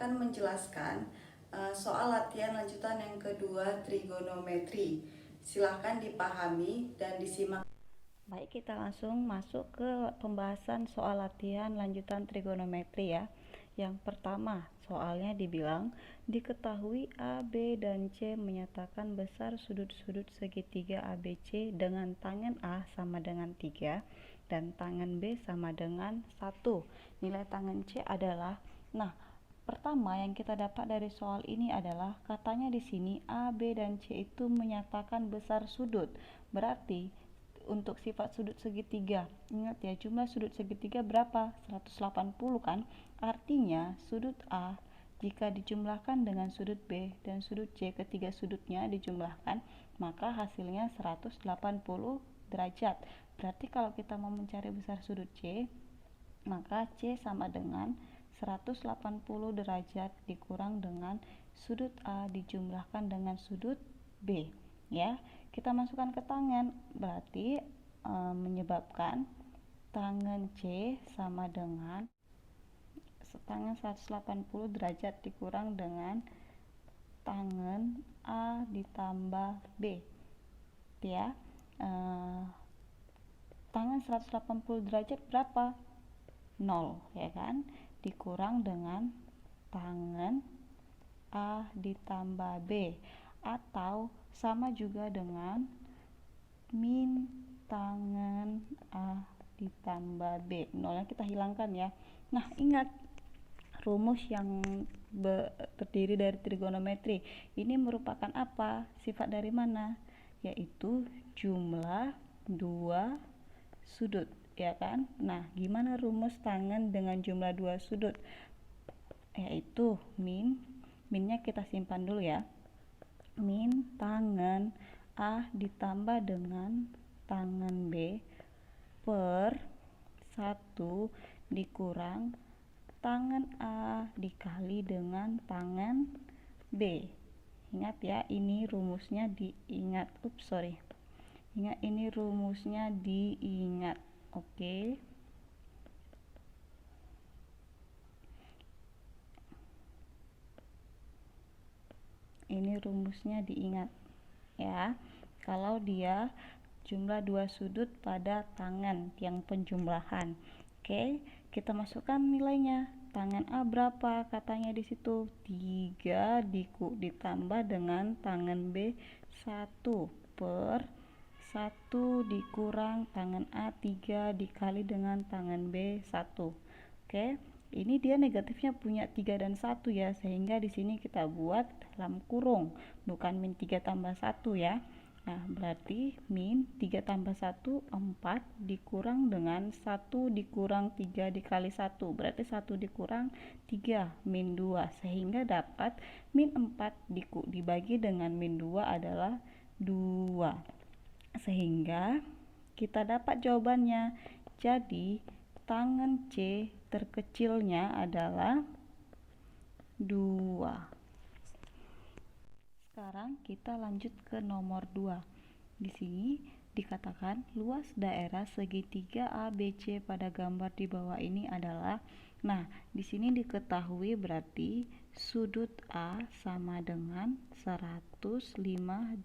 akan menjelaskan soal latihan lanjutan yang kedua trigonometri. Silahkan dipahami dan disimak. Baik, kita langsung masuk ke pembahasan soal latihan lanjutan trigonometri ya. Yang pertama, soalnya dibilang diketahui A, B, dan C menyatakan besar sudut-sudut segitiga ABC dengan tangen A sama dengan 3 dan tangen B sama dengan 1. Nilai tangen C adalah, nah, pertama yang kita dapat dari soal ini adalah katanya di sini A, B, dan C itu menyatakan besar sudut. Berarti untuk sifat sudut segitiga, ingat ya, jumlah sudut segitiga berapa? 180 kan? Artinya sudut A jika dijumlahkan dengan sudut B dan sudut C, ketiga sudutnya dijumlahkan, maka hasilnya 180 derajat. Berarti kalau kita mau mencari besar sudut C, maka C sama dengan 180 derajat dikurang dengan sudut A dijumlahkan dengan sudut B. Ya, kita masukkan ke tangen, berarti menyebabkan tangen C sama dengan tangen 180 derajat dikurang dengan tangen A ditambah B. Ya, tangen 180 derajat berapa? 0, ya kan? Dikurang dengan tangen A ditambah B, atau sama juga dengan min tangen A ditambah B. Nolnya kita hilangkan ya. Nah, ingat rumus yang terdiri dari trigonometri ini merupakan apa? Sifat dari mana? Yaitu jumlah dua sudut, ya kan? Nah, gimana rumus tangen dengan jumlah dua sudut? Yaitu minnya kita simpan dulu ya. Min tangen A ditambah dengan tangen B per 1 dikurang tangen A dikali dengan tangen B. Ingat ya, ini rumusnya diingat. Ingat, ini rumusnya diingat. Oke. Ini rumusnya diingat ya. Kalau dia jumlah dua sudut pada tangen yang penjumlahan. Oke, kita masukkan nilainya. Tangen A berapa? Katanya di situ 3 ditambah dengan tangen B 1 per 1 dikurang tangen A 3 dikali dengan tangen B 1. Oke, ini dia negatifnya punya 3 dan 1 ya, sehingga di sini kita buat dalam kurung, bukan min 3 tambah 1 ya. Nah, berarti min 3 tambah 1, 4 dikurang dengan 1 dikurang 3 dikali 1. Berarti 1 dikurang 3, min 2. Sehingga dapat min 4 dibagi dengan min 2 adalah 2. Sehingga kita dapat jawabannya. Jadi, tangen C terkecilnya adalah 2. Sekarang kita lanjut ke nomor 2. Di sini dikatakan luas daerah segitiga ABC pada gambar di bawah ini adalah, nah, di sini diketahui berarti sudut A sama dengan 105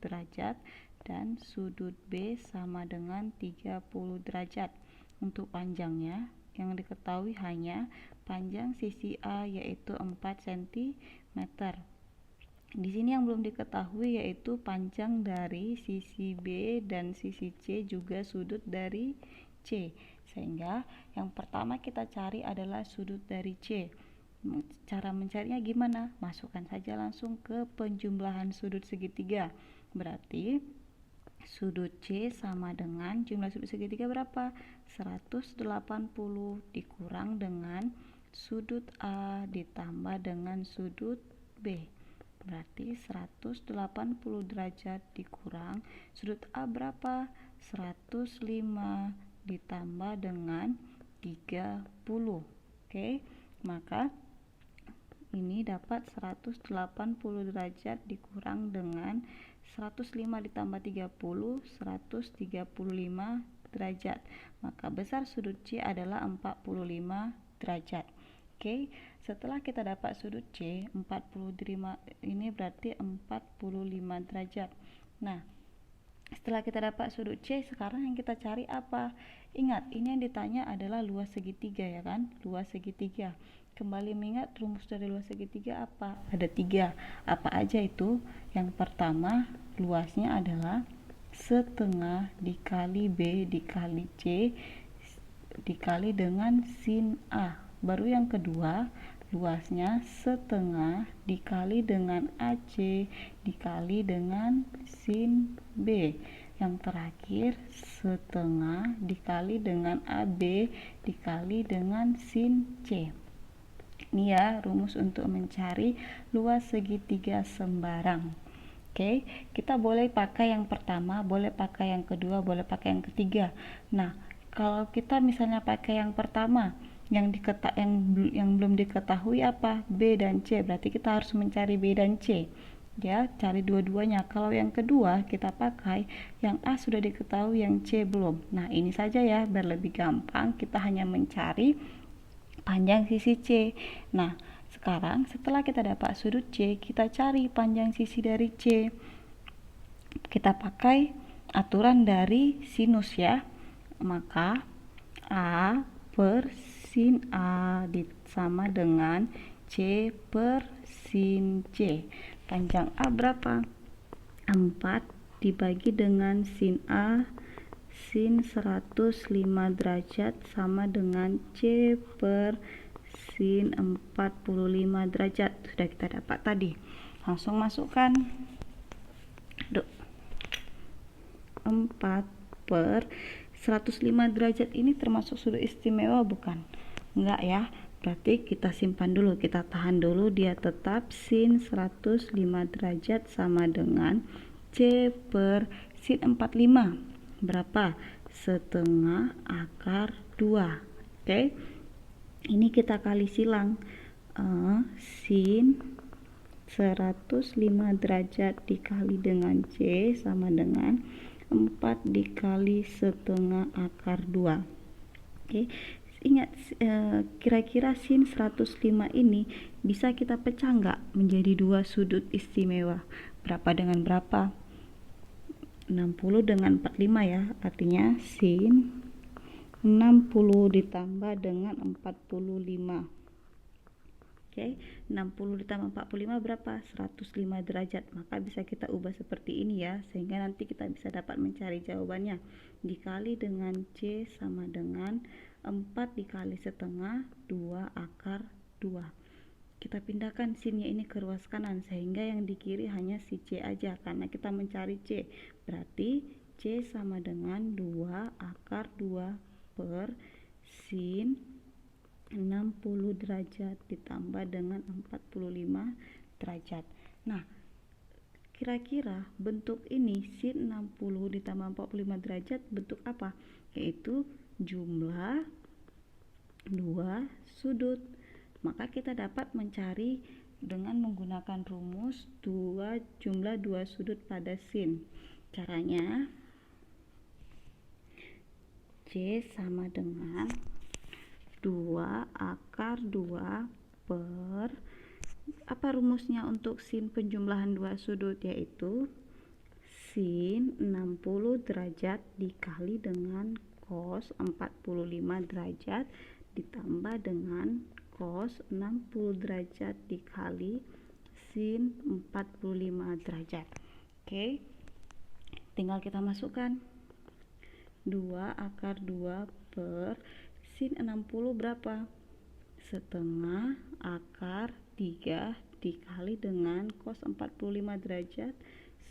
derajat dan sudut B sama dengan 30 derajat. Untuk panjangnya yang diketahui hanya panjang sisi A yaitu 4 cm. Di sini yang belum diketahui yaitu panjang dari sisi B dan sisi C juga sudut dari C. Sehingga yang pertama kita cari adalah sudut dari C. Cara mencarinya gimana? Masukkan saja langsung ke penjumlahan sudut segitiga. Berarti sudut C sama dengan jumlah sudut segitiga berapa? 180 dikurang dengan sudut A ditambah dengan sudut B. Berarti 180 derajat dikurang sudut A berapa? 105 ditambah dengan 30. Oke, maka ini dapat 180 derajat dikurang dengan 105 ditambah 30, 135 derajat. Maka besar sudut C adalah 45 derajat. Oke, setelah kita dapat sudut C 45, ini berarti 45 derajat. Nah, setelah kita dapat sudut C, sekarang yang kita cari apa? Ingat, ini yang ditanya adalah luas segitiga ya kan? Luas segitiga. Kembali mengingat rumus dari luas segitiga apa? Ada 3. Apa aja itu? Yang pertama, luasnya adalah setengah dikali B dikali C dikali dengan sin A. Baru yang kedua, luasnya setengah dikali dengan AC dikali dengan sin B. Yang terakhir, setengah dikali dengan AB dikali dengan sin C. Ini ya rumus untuk mencari luas segitiga sembarang. Oke, kita boleh pakai yang pertama, boleh pakai yang kedua, boleh pakai yang ketiga. Nah, kalau kita misalnya pakai yang pertama, yang belum diketahui apa? B dan C. Berarti kita harus mencari B dan C. Ya, cari dua-duanya. Kalau yang kedua kita pakai yang A sudah diketahui, yang C belum. Nah, ini saja ya, biar lebih gampang kita hanya mencari panjang sisi C. Nah, sekarang setelah kita dapat sudut C, kita cari panjang sisi dari C. Kita pakai aturan dari sinus ya. Maka A per sin A sama dengan C per sin C. Panjang A berapa? 4 dibagi dengan sin A sin 105 derajat sama dengan C per sin 45 derajat. Sudah kita dapat tadi. Langsung masukkan. 4 per 105 derajat ini termasuk sudut istimewa bukan? Enggak ya. Berarti kita simpan dulu, kita tahan dulu, dia tetap sin 105 derajat sama dengan C per sin 45. Berapa? Setengah akar 2. Oke. Ini kita kali silang. Sin 105 derajat dikali dengan C sama dengan 4 dikali setengah akar 2. Oke. Ingat, kira-kira sin 105 ini bisa kita pecah nggak menjadi dua sudut istimewa? Berapa dengan berapa? 60 dengan 45 ya. Artinya sin 60 ditambah dengan 45. Oke, 60 ditambah 45 berapa? 105 derajat. Maka bisa kita ubah seperti ini ya, sehingga nanti kita bisa dapat mencari jawabannya. Dikali dengan C sama dengan 4 dikali setengah 2 akar 2. Kita pindahkan sinnya ini ke ruas kanan, sehingga yang di kiri hanya si C aja, karena kita mencari C. Berarti C sama dengan 2 akar 2 per sin 60 derajat ditambah dengan 45 derajat. Nah, kira-kira bentuk ini sin 60 ditambah 45 derajat bentuk apa? Yaitu jumlah dua sudut. Maka kita dapat mencari dengan menggunakan rumus jumlah dua sudut pada sin. Caranya C sama dengan 2 akar 2 per, apa rumusnya untuk sin penjumlahan dua sudut? Yaitu sin 60 derajat dikali dengan cos 45 derajat ditambah dengan cos 60 derajat dikali sin 45 derajat. Oke, tinggal kita masukkan 2 akar 2 per sin 60 berapa? Setengah akar 3 dikali dengan cos 45 derajat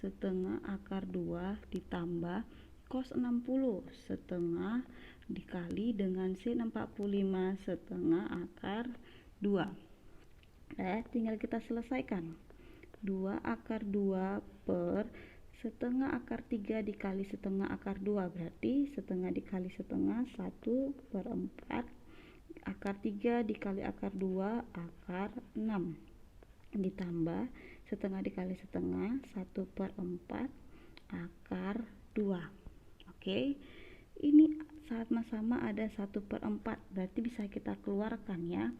setengah akar 2 ditambah cos 60 setengah dikali dengan sin 45 setengah akar 2. Tinggal kita selesaikan. 2 akar 2 per setengah akar 3 dikali setengah akar 2, berarti setengah dikali setengah 1 per 4 akar 3 dikali akar 2 akar 6 ditambah setengah dikali setengah 1 per 4 akar 2. Oke, ini sama-sama ada 1 per 4, berarti bisa kita keluarkan ya.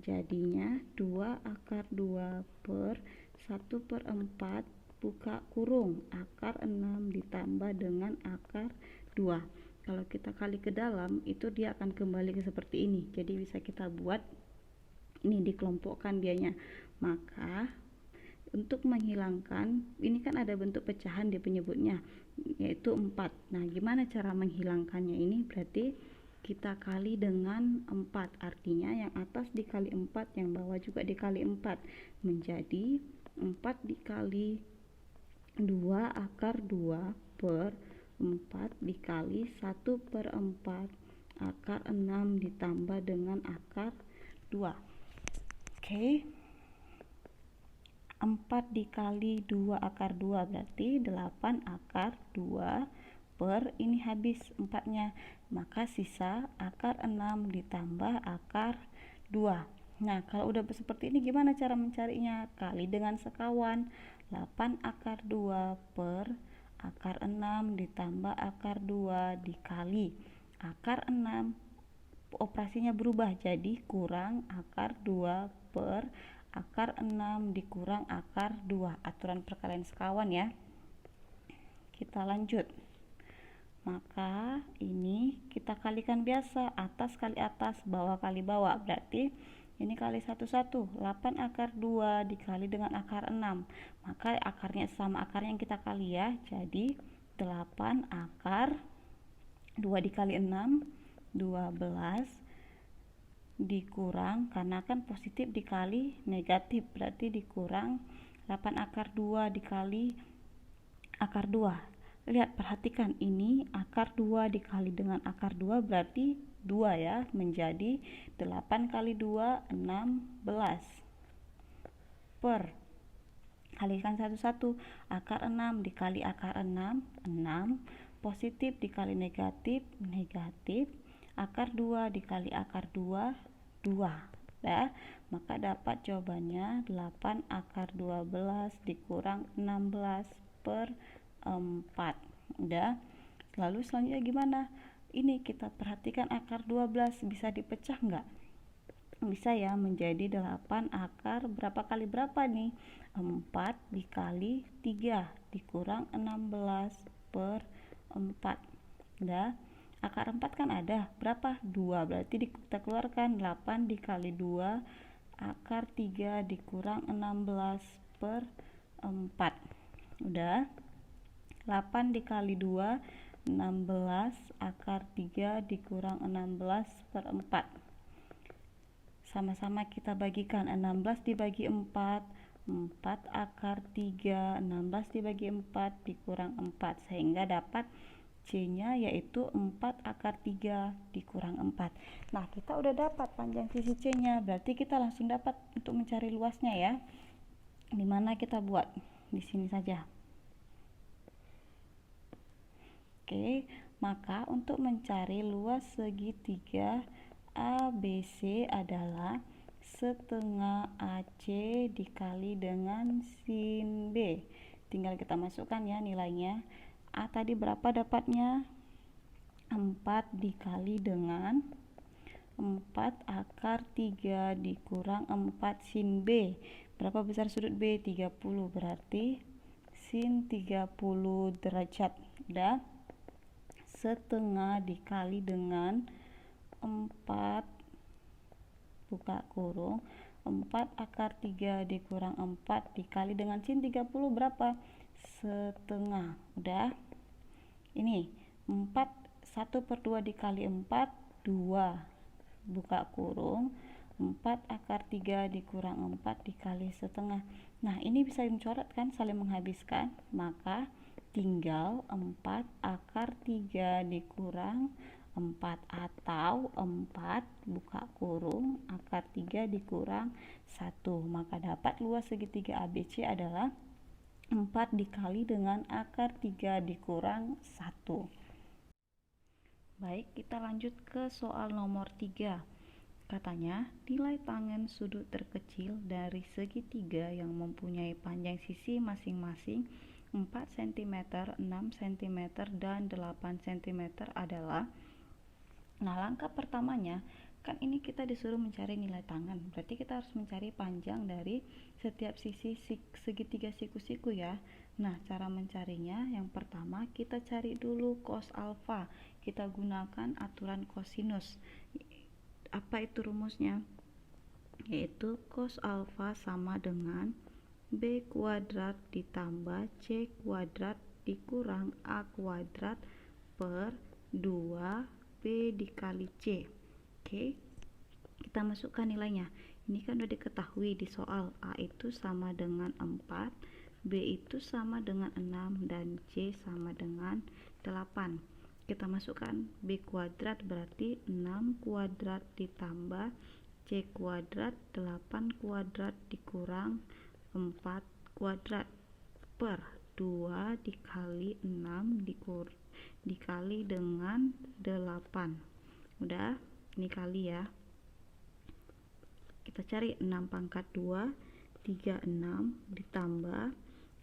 Jadinya 2 akar 2 per 1/4 buka kurung akar 6 ditambah dengan akar 2. Kalau kita kali ke dalam itu dia akan kembali ke seperti ini. Jadi bisa kita buat ini dikelompokkan dianya. Maka untuk menghilangkan ini kan ada bentuk pecahan dia penyebutnya yaitu 4. Nah, gimana cara menghilangkannya ini? Berarti kita kali dengan 4. Artinya yang atas dikali 4, yang bawah juga dikali 4. Menjadi 4 dikali 2 akar 2 per 4 dikali 1/4 akar 6 ditambah dengan akar 2. Oke. 4 dikali 2 akar 2 berarti 8 akar 2 per ini habis 4-nya. Maka sisa akar 6 ditambah akar 2. Nah, kalau udah seperti ini gimana cara mencarinya? Kali dengan sekawan. 8 akar 2 per akar 6 ditambah akar 2 dikali akar 6. Operasinya berubah jadi kurang akar 2 per akar 6 dikurang akar 2. Aturan perkalian sekawan ya. Kita lanjut. Maka ini kita kalikan biasa, atas kali atas, bawah kali bawah. Berarti ini kali 1 8 akar 2 dikali dengan akar 6. Maka akarnya sama akarnya yang kita kali ya. Jadi 8 akar 2 dikali 6 12 dikurang, karena kan positif dikali negatif berarti dikurang 8 akar 2 dikali akar 2. Lihat, perhatikan ini akar 2 dikali dengan akar 2 berarti 2 ya, menjadi 8 kali 2 16 per kalikan 1 akar 6 dikali akar 6 6 positif dikali negatif negatif akar 2 dikali akar 2 2 ya. Maka dapat jawabannya 8 akar 12 dikurang 16 per 4. Udah. Lalu selanjutnya gimana? Ini kita perhatikan akar 12 bisa dipecah enggak? Bisa ya, menjadi 8 akar berapa kali berapa nih? 4 dikali 3 dikurang 16 per 4. Udah. Akar 4 kan ada berapa? 2. Berarti kita keluarkan 8 dikali 2 akar 3 dikurang 16 per 4. Udah. 8 dikali 2 16 akar 3 dikurang 16 per 4. Sama-sama kita bagikan. 16 dibagi 4 4 akar 3 16 dibagi 4 dikurang 4, sehingga dapat C-nya yaitu 4 akar 3 dikurang 4. Nah, kita udah dapat panjang sisi C-nya, berarti kita langsung dapat untuk mencari luasnya ya. Dimana kita buat? Di sini saja. Oke, maka untuk mencari luas segitiga ABC adalah setengah AC dikali dengan sin B. Tinggal kita masukkan ya nilainya. A tadi berapa dapatnya? 4 dikali dengan 4 akar 3 dikurang 4 sin B. Berapa besar sudut B? 30. Berarti sin 30 derajat. Udah. Setengah dikali dengan 4 buka kurung 4 akar 3 dikurang 4 dikali dengan sin 30 berapa? Setengah. Udah. Ini 4 1/2 dikali 4 2 buka kurung 4 akar 3 dikurang 4 dikali setengah. Nah, ini bisa dicoret kan, saling menghabiskan. Maka tinggal 4 akar 3 dikurang 4 atau 4 buka kurung akar 3 dikurang 1. Maka dapat luas segitiga ABC adalah 4 dikali dengan akar 3 dikurang 1. Baik, kita lanjut ke soal nomor 3. Katanya, nilai tangen sudut terkecil dari segitiga yang mempunyai panjang sisi masing-masing 4 cm, 6 cm, dan 8 cm adalah. Nah, langkah pertamanya, kan ini kita disuruh mencari nilai tangan, berarti kita harus mencari panjang dari setiap sisi segitiga siku-siku ya. Nah, cara mencarinya yang pertama kita cari dulu cos alfa. Kita gunakan aturan kosinus. Apa itu rumusnya? Yaitu cos alfa sama dengan B kuadrat ditambah C kuadrat dikurang A kuadrat per 2B dikali C. Oke, kita masukkan nilainya. Ini kan udah diketahui di soal. A itu sama dengan 4, B itu sama dengan 6, dan C sama dengan 8. Kita masukkan B kuadrat berarti 6 kuadrat ditambah C kuadrat 8 kuadrat dikurang 4 kuadrat per 2 dikali 6 dikali dengan 8. Udah, ini kali ya. Kita cari 6 pangkat 2 36 ditambah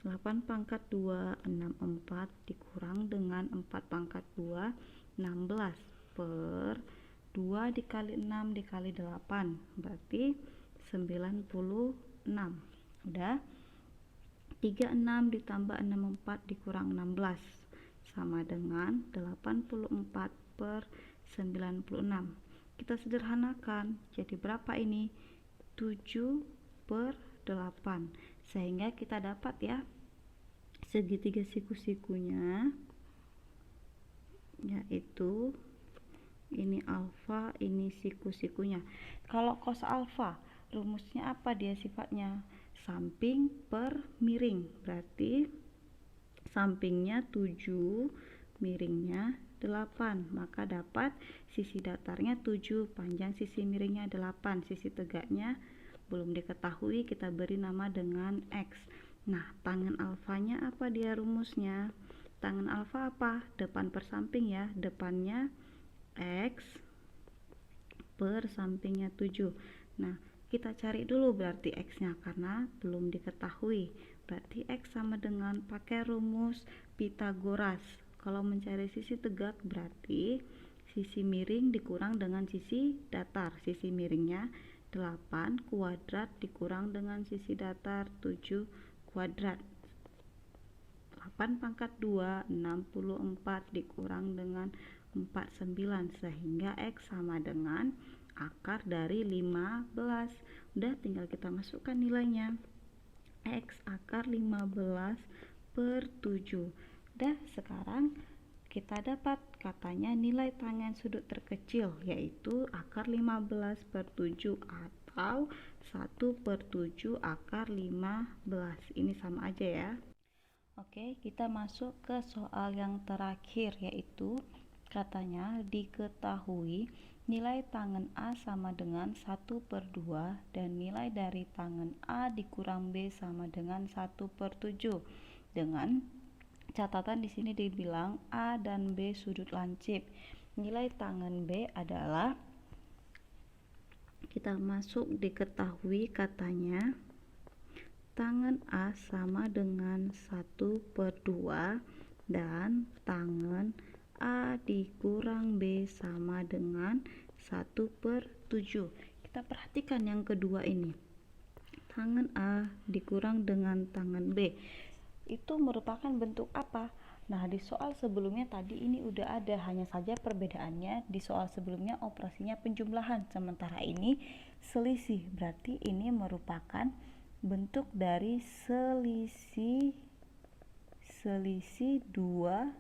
8 pangkat 2 64 dikurang dengan 4 pangkat 2 16 per 2 dikali 6 dikali 8 berarti 96. Udah, 36 ditambah 64 dikurang 16 sama dengan 84 per 96. Kita sederhanakan, jadi berapa ini? 7 per 8, sehingga kita dapat ya segitiga siku-sikunya, yaitu ini alfa, ini siku-sikunya. Kalau cos alfa rumusnya apa dia sifatnya? Samping per miring, berarti sampingnya 7, miringnya 8, maka dapat sisi datarnya 7, panjang sisi miringnya 8, sisi tegaknya belum diketahui, kita beri nama dengan X. Nah, tangen alfanya apa dia rumusnya? Tangen alfa apa? Depan per samping ya, depannya X per sampingnya 7. Nah, kita cari dulu berarti X nya karena belum diketahui. Berarti X sama dengan pakai rumus Pitagoras. Kalau mencari sisi tegak berarti sisi miring dikurang dengan sisi datar. Sisi miringnya 8 kuadrat dikurang dengan sisi datar 7 kuadrat. 8 pangkat 2 64 dikurang dengan 49, sehingga X sama dengan akar dari 15. Udah, tinggal kita masukkan nilainya. X akar 15 per 7. Udah, sekarang kita dapat katanya nilai tangen sudut terkecil, yaitu akar 15 per 7 atau 1 per 7 akar 15. Ini sama aja ya. Oke, kita masuk ke soal yang terakhir, yaitu katanya diketahui nilai tangen A sama dengan 1 per 2 dan nilai dari tangen A dikurang B sama dengan 1 per 7. Dengan catatan di sini dibilang A dan B sudut lancip. Nilai tangen B adalah, kita masuk diketahui katanya tangen A sama dengan 1 per 2 dan tangen A dikurang B sama dengan 1 per 7. Kita perhatikan yang kedua ini. Tangen A dikurang dengan tangen B. Itu merupakan bentuk apa? Nah, di soal sebelumnya tadi ini udah ada, hanya saja perbedaannya di soal sebelumnya operasinya penjumlahan, sementara ini selisih. Berarti ini merupakan bentuk dari selisih dua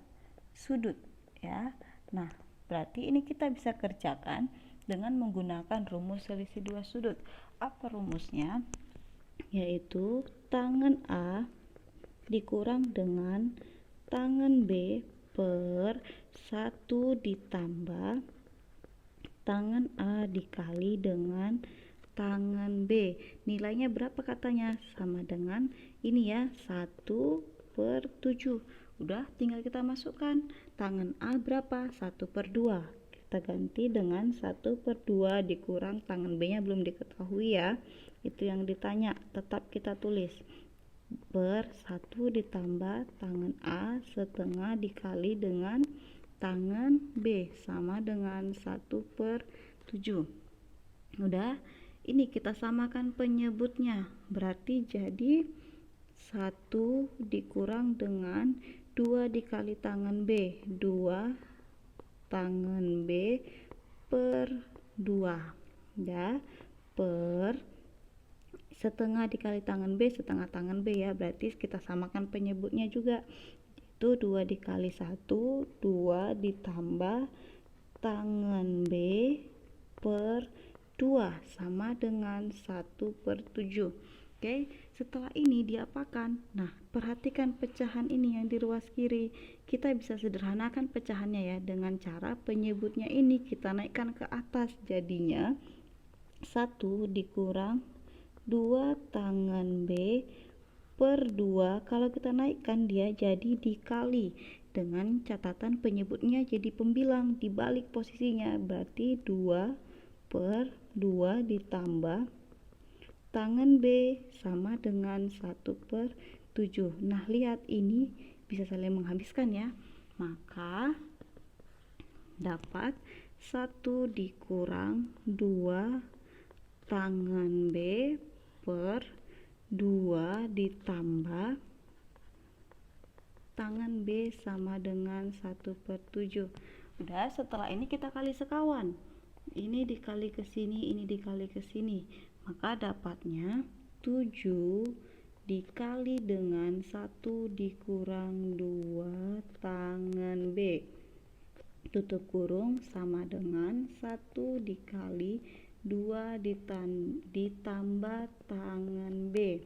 sudut ya. Nah, berarti ini kita bisa kerjakan dengan menggunakan rumus selisih dua sudut. Apa rumusnya? Yaitu tangen A dikurang dengan tangen B per 1 ditambah tangen A dikali dengan tangen B. Nilainya berapa katanya? Sama dengan ini ya, 1 per 7. Udah, tinggal kita masukkan. Tangen A berapa? 1 per 2. Kita ganti dengan 1 per 2 dikurang tangen B nya belum diketahui ya. Itu yang ditanya, tetap kita tulis. Per 1 ditambah tangen A setengah dikali dengan tangen B sama dengan 1 per 7. Udah, ini kita samakan penyebutnya, berarti jadi 1 dikurang dengan 2 dikali tangan B, 2 tangan B per 2 ya, per setengah dikali tangan B, setengah tangan B ya, berarti kita samakan penyebutnya juga, itu 2 dikali 1, 2 ditambah tangan B per 2 sama dengan 1/7. Oke, setelah ini diapakan? Nah, perhatikan pecahan ini yang di ruas kiri. Kita bisa sederhanakan pecahannya ya, dengan cara penyebutnya ini kita naikkan ke atas, jadinya 1 dikurang 2 tangan B per 2, kalau kita naikkan dia jadi dikali, dengan catatan penyebutnya jadi pembilang dibalik posisinya, berarti 2 per 2 ditambah tangan B sama dengan 1/7. Nah, lihat ini bisa saling menghabiskan ya, maka dapat 1 dikurang 2 tangan B per 2 ditambah tangan B sama dengan 1/7. Udah, setelah ini kita kali sekawan, ini dikali ke sini, ini dikali ke sini, maka dapatnya 7 dikali dengan 1 dikurang 2 tangan B tutup kurung sama dengan 1 dikali 2 ditambah tangan B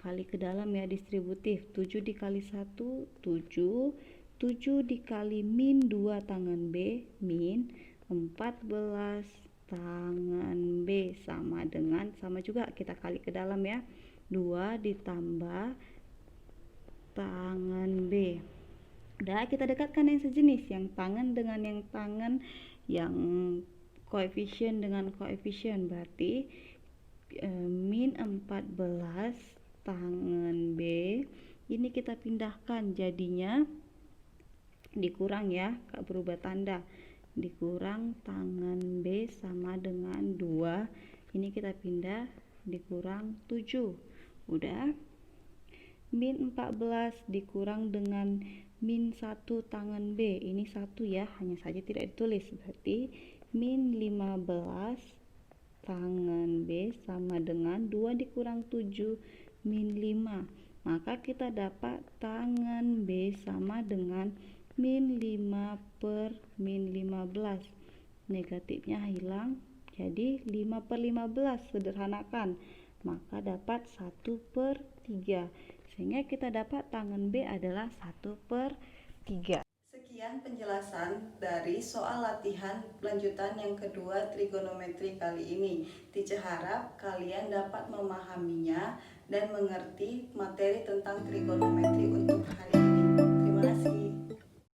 kali ke dalam ya, distributif, 7 dikali 1 7, 7 dikali min 2 tangan B min 14 tangan B sama dengan, sama juga kita kali ke dalam ya, 2 ditambah tangan B. Udah, kita dekatkan yang sejenis, yang tangan dengan yang tangan, yang koefisien dengan koefisien, berarti min 14 tangan B ini kita pindahkan, jadinya dikurang ya, berubah tanda, dikurang tangan B sama dengan 2, ini kita pindah dikurang 7. Udah, min 14 dikurang dengan min 1 tangan B, ini 1 ya, hanya saja tidak ditulis, berarti min 15 tangan B sama dengan 2 dikurang 7 min 5, maka kita dapat tangan B sama dengan min 5 per min 15, negatifnya hilang jadi 5/15, sederhanakan, maka dapat 1/3, sehingga kita dapat tangan B adalah 1/3. Sekian penjelasan dari soal latihan lanjutan yang kedua trigonometri kali ini. Teacher harap kalian dapat memahaminya dan mengerti materi tentang trigonometri untuk hari